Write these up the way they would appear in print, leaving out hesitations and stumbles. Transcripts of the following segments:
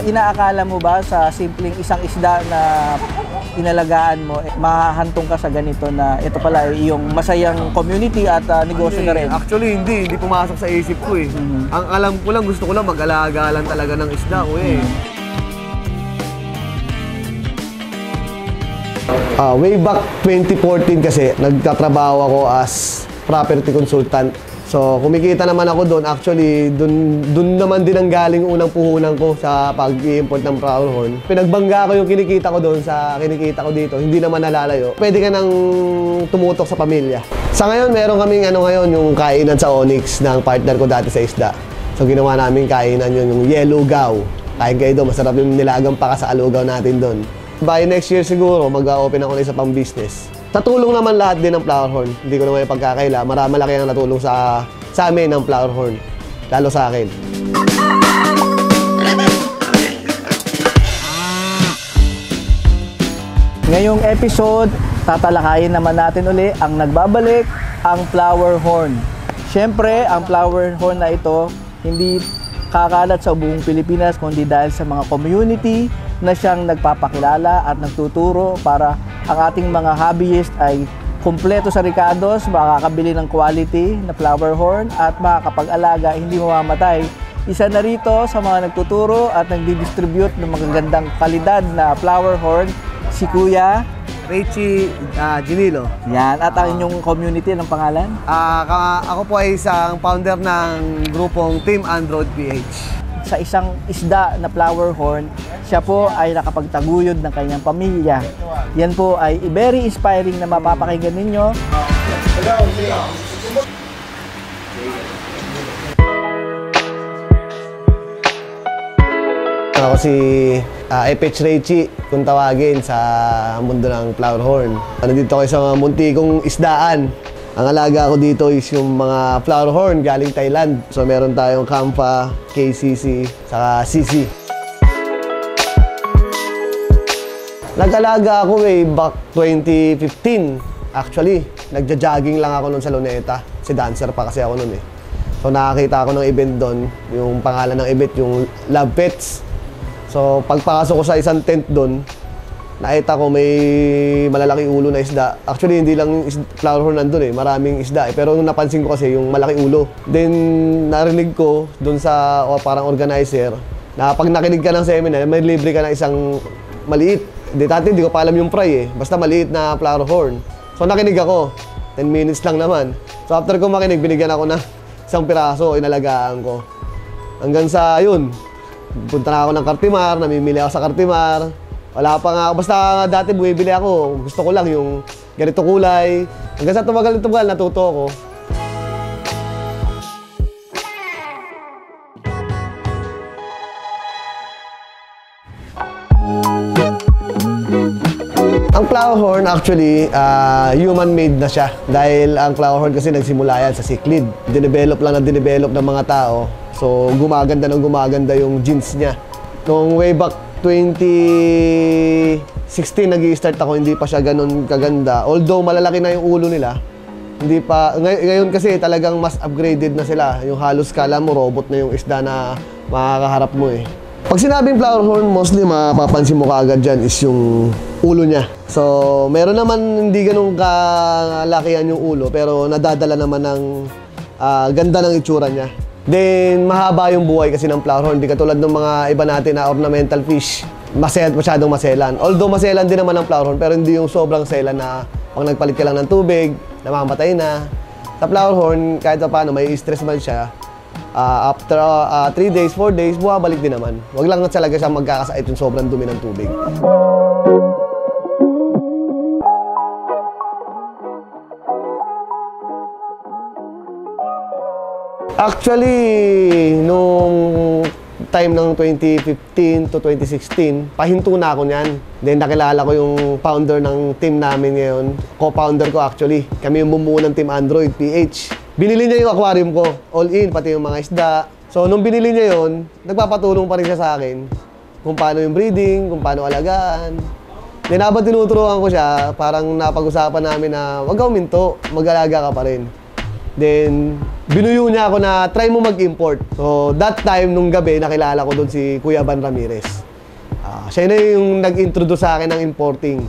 Inaakala mo ba sa simpleng isang isda na inalagaan mo, mahahantong ka sa ganito na ito pala yung masayang community at negosyo na rin? Actually, hindi pumasok sa isip ko eh. Ang alam ko lang, gusto ko lang mag-alaga lang talaga ng isda ko eh. Way back 2014 kasi, nagtatrabaho ako as property consultant. So, kumikita naman ako doon. Actually, doon naman din ang galing unang puhunan ko sa pag-i-import ng Flowerhorn. Pinagbangga ko yung kinikita ko doon sa kinikita ko dito. Hindi naman nalalayo. Pwede ka nang tumutok sa pamilya. Sa ngayon, meron kaming yung kainan sa Onyx ng partner ko dati sa isda. So, ginawa namin kainan yun, yung yellow gaw. Kain kayo doon. Masarap yung nilagang paka sa alugaw natin doon. By next year siguro, mag-open ako na isa pang business. Sa tulong naman lahat din ng Flowerhorn. Hindi ko naman yung pagkakaila. Malaki ang natulong sa amin ng Flowerhorn. Lalo sa akin. Ngayong episode, tatalakayin naman natin uli ang nagbabalik, ang Flowerhorn. Siyempre, ang Flowerhorn na ito, hindi kakalat sa buong Pilipinas, kundi dahil sa mga community na siyang nagpapakilala at nagtuturo para ang ating mga hobbyist ay kumpleto sa Ricardos, makakabili ng quality na Flowerhorn at makakapag-alaga, hindi mamamatay. Isa na rito sa mga nagtuturo at nagdi-distribute ng magagandang kalidad na Flowerhorn, si Kuya Richie Ginilo. Yan, at ang inyong community ng pangalan? Ako po ay isang founder ng grupong Team Android PH. Sa isang isda na Flowerhorn, siya po ay nakapagtaguyod ng kanyang pamilya. Yan po ay very inspiring na mapapakinggan ninyo. Ako si FH Richie, kung tawagin sa mundo ng Flowerhorn. Nandito ako sa muntikong isdaan. Ang alaga ko dito is yung mga Flowerhorn galing Thailand. So meron tayong Kampa, KCC, saka CC. Nag-alaga ako way back 2015. Actually, nagja-jogging lang ako nun sa Luneta. Si dancer pa kasi ako nun eh. So nakakita ako ng event doon. Yung pangalan ng event, yung Love Pets. So pagpasok ko sa isang tent doon, nakita ko may malalaking ulo na isda. Actually, hindi lang Flowerhorn nandun eh. Maraming isda eh. Pero nung napansin ko kasi yung malaki ulo. Then, narinig ko dun sa parang organizer na pag nakinig ka ng seminar, may libre ka na isang maliit. Hindi ko pa alam yung fry eh. Basta maliit na Flowerhorn. So, nakinig ako. 10 minutes lang naman. So, after ko makinig, binigyan ako ng isang piraso. Inalagaan ko. Hanggang sa yun. Punta na ako ng Cartimar. Namimili ako sa Cartimar. Wala pa nga, basta dati bumibili ako, gusto ko lang yung ganito kulay. Hanggang sa tumagal, natuto ako. Ang Flowerhorn actually, human-made na siya. Dahil ang Flowerhorn kasi nagsimula yan sa cichlid. Dinevelop ng mga tao. So gumaganda yung genes niya. Nung way back 2016 nag-i-start ako, hindi pa siya ganun kaganda. Although malalaki na yung ulo nila, hindi pa. Ngayon kasi talagang mas upgraded na sila. Yung halos kala mo robot na yung isda na makakaharap mo eh. Pag sinabing Flowerhorn, mostly mapapansin mo kaagad dyan is yung ulo niya. So meron naman hindi ganun kalakihan yung ulo, pero nadadala naman ng ganda ng itsura niya. Then, mahaba yung buhay kasi ng Flowerhorn. Hindi katulad ng mga iba natin na ornamental fish. Masyadong maselan. Although maselan din naman ng Flowerhorn, pero hindi yung sobrang selan na pag nagpalit ka lang ng tubig, namamatay na. Sa Flowerhorn, kahit paano, may stress man siya. After 3 days, 4 days, bumabalik din naman. Huwag lang talaga siya magkakasait yung sobrang dumi ng tubig. Actually, nung time ng 2015 to 2016, pahinto na ako niyan. Then nakilala ko yung founder ng team namin ngayon. Co-founder ko actually. Kami yung bumuo ng Team Android PH. Binili niya yung aquarium ko, all in, pati yung mga isda. So nung binili niya yun, nagpapatulong pa rin siya sa akin kung paano yung breeding, kung paano alagaan. Then habang tinuturuan ko siya, parang napag-usapan namin na wag ka uminto, mag-alaga ka pa rin. Then, binuyo niya ako na try mo mag-import. So, that time, nung gabi, nakilala ko doon si Kuya Van Ramirez. Siya na yung nag-introduce sa akin ng importing.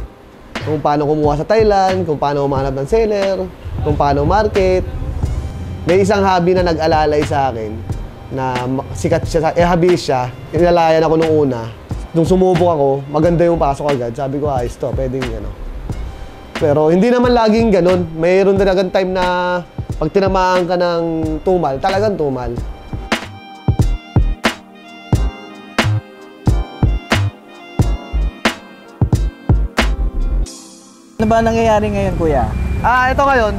Kung paano kumuha sa Thailand, kung paano umanap ng seller, kung paano market. May isang hobby na nag-alalay sa akin na sikat siya, hobby siya. Inalayan ako nung una. Nung sumubok ako, maganda yung pasok agad. Sabi ko, ayos to, pwedeng ano. Pero hindi naman laging ganun. Mayroon din agad time na pag tinamaan ka ng tumal, talagang tumal. Ano ba nangyayari ngayon, kuya? Ito ngayon,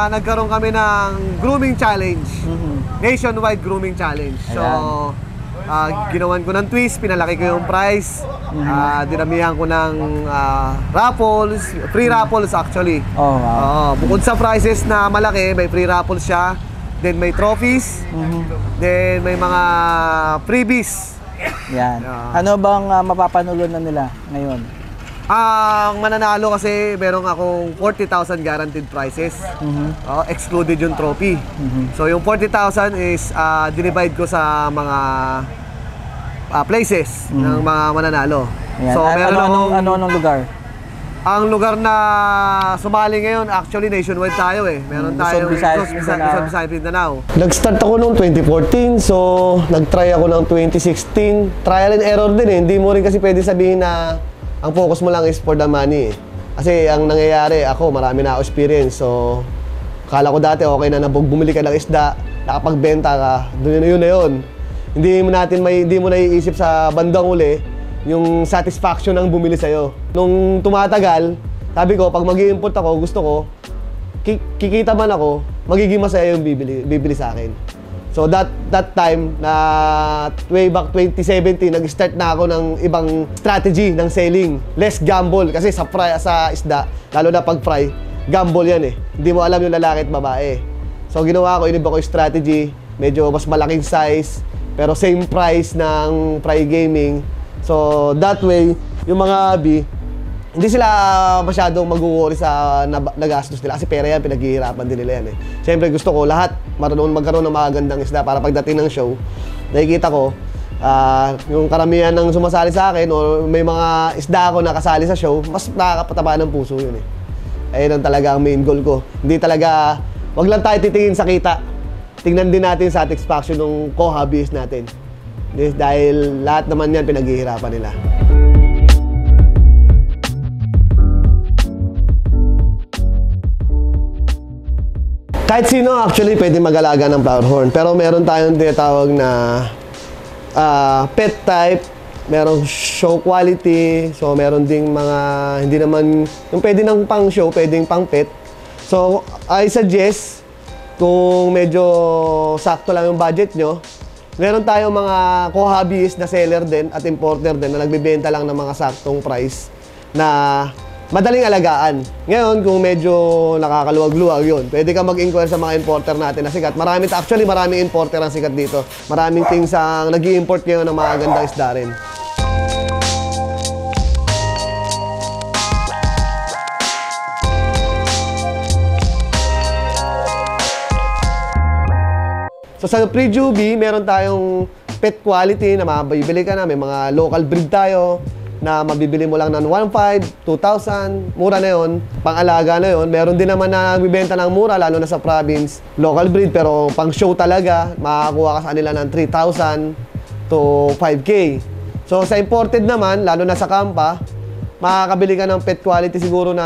nagkaroon kami ng grooming challenge. Nationwide grooming challenge. So, ginawan ko ng twist, pinalaki ko yung price. Dinamihan ko ng raffles, free raffles actually. Oh, wow. Bukod sa prizes na malaki, may free raffles siya. Then may trophies. Then may mga freebies. Yan. Ano bang mapapanulunan nila ngayon? Ang mananalo kasi meron akong 40,000 guaranteed prizes. Excluded yung trophy. So yung 40,000 is dinivide ko sa mga places ng mga mananalo. Ayan. So meron anong lugar? Ang lugar na sumali ngayon, actually nationwide tayo eh. Meron tayo Visayas, Mindanao. Nag-start ako noong 2014, so nag-try ako ng 2016. Trial and error din eh. Hindi mo rin kasi pwede sabihin na ang focus mo lang is for the money. Kasi ang nangyayari, ako marami na experience. So, akala ko dati okay na bumili ka ng isda, nakapagbenta ka, yun na yun. Hindi mo naiisip sa bandang uli yung satisfaction ng bumili sa'yo. Nung tumatagal, sabi ko, pag mag-i-import ako, gusto ko, kikita man ako, magiging masaya yung bibili sa akin. So that time, na way back 2017, nag-start na ako ng ibang strategy ng selling. Less gamble, kasi sa isda, lalo na pag fry, gamble yan eh. Hindi mo alam yung lalaki at babae. So ginawa ko, iniba ko yung strategy, medyo mas malaking size, pero same price ng fry gaming. So that way, yung mga hobby, hindi sila masyadong mag-worry sa nagastos nila kasi pera yan, pinaghihirapan din nila yan eh. Siyempre gusto ko lahat magkaroon ng magagandang isda para pagdating ng show, nakikita ko yung karamihan ng sumasali sa akin o may mga isda ako na kasali sa show, mas nakakapataba ng puso yun eh. Ayun ang talaga ang main goal ko. Hindi talaga, wag lang tayo titingin sa kita. Tingnan din natin satisfaction ng co-hobbyist natin. Dahil lahat naman yan pinaghihirapan nila. Kahit sino actually pwede mag-alaga ng flower horn. Pero meron tayong tinatawag na pet type, merong show quality, so meron ding mga hindi naman, yung pwede ng pang show, pwedeng pang pet. So I suggest, kung medyo sakto lang yung budget nyo, meron tayong mga co-hobbyist na seller din at importer din na nagbebenta lang ng mga saktong price na madaling alagaan. Ngayon, kung medyo nakakaluwag-luwag yun, pwede ka mag-inquire sa mga importer natin na sikat. Maraming importer ang sikat dito. Maraming things ang nag-i-import ngayon ng mga gandang isda rin. So sa pre-juvie, meron tayong pet quality na mabibili ka na. May mga local breed tayo na mabibili mo lang ng 1,500, 2,000, mura na yun, pang-alaga na yun. Meron din naman na nagbibenta ng mura, lalo na sa province, local breed, pero pang show talaga, makakakuha ka sa kanila ng 3,000 to 5K. So sa imported naman, lalo na sa Kampa, makakabili ka ng pet quality siguro na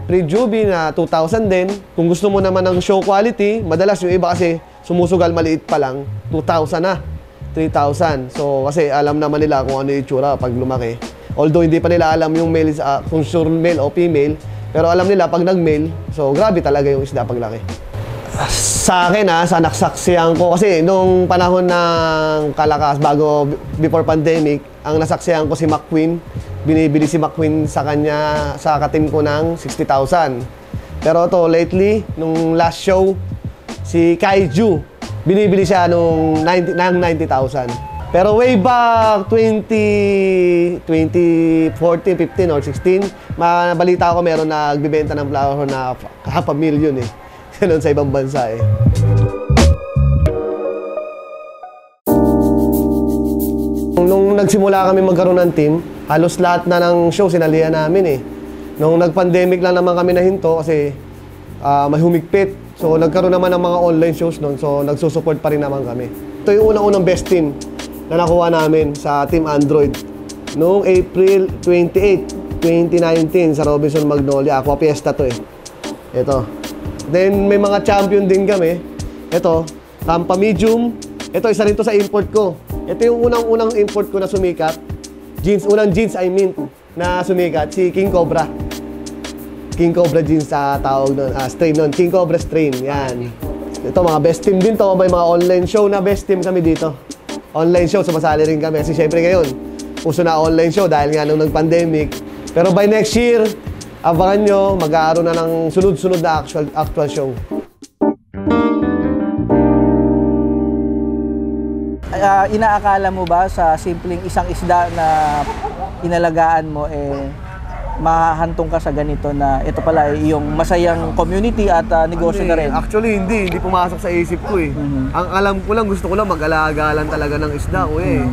pre-juvie na 2,000 din. Kung gusto mo naman ng show quality, madalas yung iba kasi sumusugal maliit pa lang, 2,000 na, 3,000. So kasi alam naman nila kung ano yung itsura pag lumaki. Although hindi pa nila alam yung male, kung sure male o female, pero alam nila pag nag-male, so grabe talaga yung isda paglaki. Sa akin sa nasaksihan ko, kasi nung panahon ng Kalakas, before pandemic, ang nasaksihan ko si McQueen. Binibili si McQueen sa kanya, sa katim ko ng 60,000. Pero to lately, nung last show, si Kaiju, binibili siya ng 90,000. Pero way back 2014, 15 or 16, mabalita ko meron na nagbibenta ng flower horn na 500,000 eh. ganun sa ibang bansa eh. Nung nagsimula kami magkaroon ng team, halos lahat na ng show sinalihan namin eh. Nung nag-pandemic lang naman kami nahinto kasi may humigpit. So nagkaroon naman ng mga online shows noon. So nagsusupport pa rin naman kami. Ito yung unang-unang best team na nakuha namin sa Team Android. Noong April 28, 2019 sa Robinson Magnolia. Aqua Fiesta to eh. Ito. Then may mga champion din kami. Ito, Tampa Medium. Ito, isa rin to sa import ko. Ito yung unang-unang import ko na sumikat. Unang jeans I mean na sumikat, si King Cobra. King Cobra jeans sa tawag nun, strain nun. King Cobra strain, yan. Ito, mga best team din to. May mga online show na best team kami dito. Online show, sumasali rin kami. Kasi syempre ngayon, puso na online show dahil nga nung nag-pandemic. Pero by next year, abangan nyo, mag-aaroon na ng sunod-sunod na actual show. Inaakala mo ba sa simpleng isang isda na inalagaan mo, mahahantong ka sa ganito na ito pala yung masayang community at negosyo na rin? Actually, hindi pumasok sa isip ko eh. Ang alam ko lang, gusto ko lang mag-alaga lang talaga ng isda ko eh.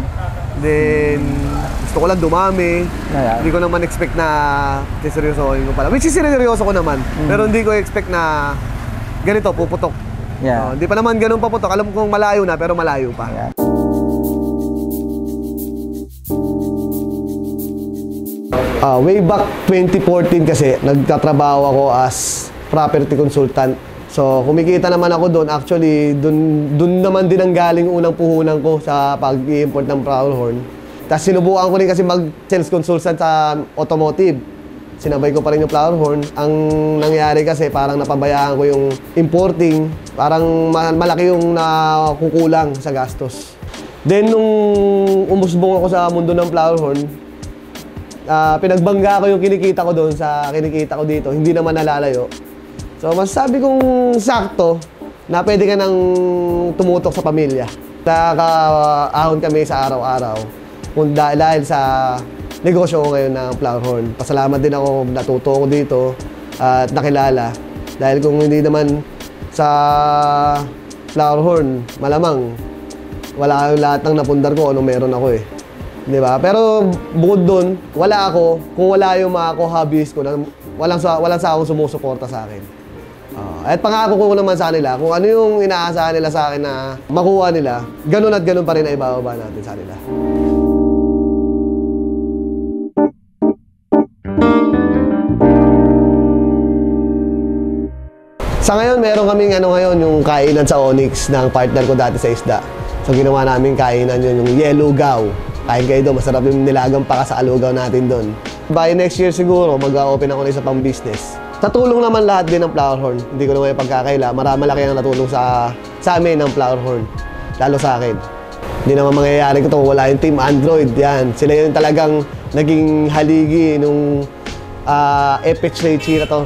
Then, gusto ko lang dumami. Hindi ko naman expect na seryosohin ko pala. Which is seryoso ko naman. Pero hindi ko expect na ganito, puputok. Hindi pa naman ganun paputok. Alam kong malayo na, pero malayo pa. Way back 2014 kasi, nagtatrabaho ako as property consultant. So, kumikita naman ako doon. Actually, doon naman din ang galing unang puhunan ko sa pag-i-import ng Flowerhorn. Tapos sinubukan ko rin kasi mag-sales consultant sa automotive. Sinabay ko pa rin yung Flowerhorn. Ang nangyari kasi parang napabayaan ko yung importing. Parang malaki yung nakukulang sa gastos. Then, nung umusbong ako sa mundo ng Flowerhorn, pinagbangga ko yung kinikita ko doon sa kinikita ko dito. Hindi naman nalalayo. So, masasabi kong sakto na pwede ka nang tumutok sa pamilya. Nakakaahon kami sa araw-araw. Dahil sa negosyo ko ngayon ng Flowerhorn. Pasalamat din ako, natuto ko dito at nakilala. Dahil kung hindi naman sa Flowerhorn, malamang wala lahat ng napundar ko ano meron ako eh. Di ba? Pero bukod doon, wala ako kung wala yung mga hobbies ko na walang sa akong sumusuporta sa akin. At pangako ko naman sa kanila, kung ano yung inaasahan nila sa akin na makuha nila, ganun at ganun pa rin ay ibababa natin sa kanila. Sa ngayon, meron kaming yung kainan sa Onyx ng partner ko dati sa isda. So ginawa namin kainan yun, yung yellow gaw. Kain kayo doon, masarap yung nilagang paka sa alugaw natin doon. By next year siguro, mag-open ako na isa pang business. Sa tulong naman lahat din ng Flowerhorn. Hindi ko naman yung pagkakaila. Malaki ang natulong sa amin ng Flowerhorn. Lalo sa akin. Hindi naman mangyayari ko ito. Wala yung Team Android. Yan. Sila yung talagang naging haligi nung FHC na to.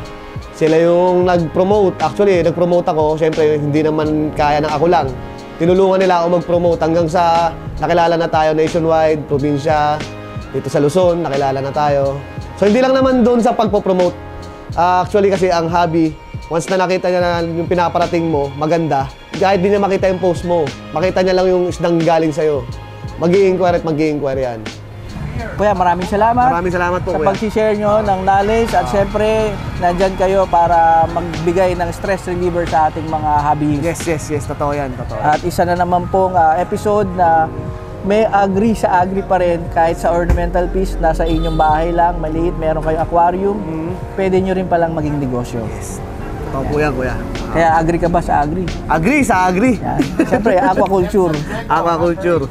Sila yung nag-promote. Actually, nag-promote ako. Siyempre, hindi naman kaya ng ako lang. Tinulungan nila ako mag-promote hanggang sa nakilala na tayo nationwide, probinsya, dito sa Luzon, nakilala na tayo. So, hindi lang naman doon sa pagpo-promote. Actually, kasi ang hobby, once na nakita niya na yung pinaparating mo, maganda, kahit di niya makita yung post mo, makita niya lang yung isdang galing sa'yo. Mag-i-inquire at mag-i-inquire yan. Kuya, maraming salamat. Maraming salamat po, sa kuya. pag-share nyo ng knowledge at syempre, nandyan kayo para magbigay ng stress reliever sa ating mga hobbies. Yes. Totoo yan. At isa na naman pong episode na may agri sa agri pa rin kahit sa ornamental piece, nasa inyong bahay lang, maliit, meron kayong aquarium, pwede nyo rin palang maging negosyo. Yes. Totoo po yan, kuya. Kaya agri ka ba sa agri? Agri sa agri. Yan. Siyempre, aquaculture. Aquaculture.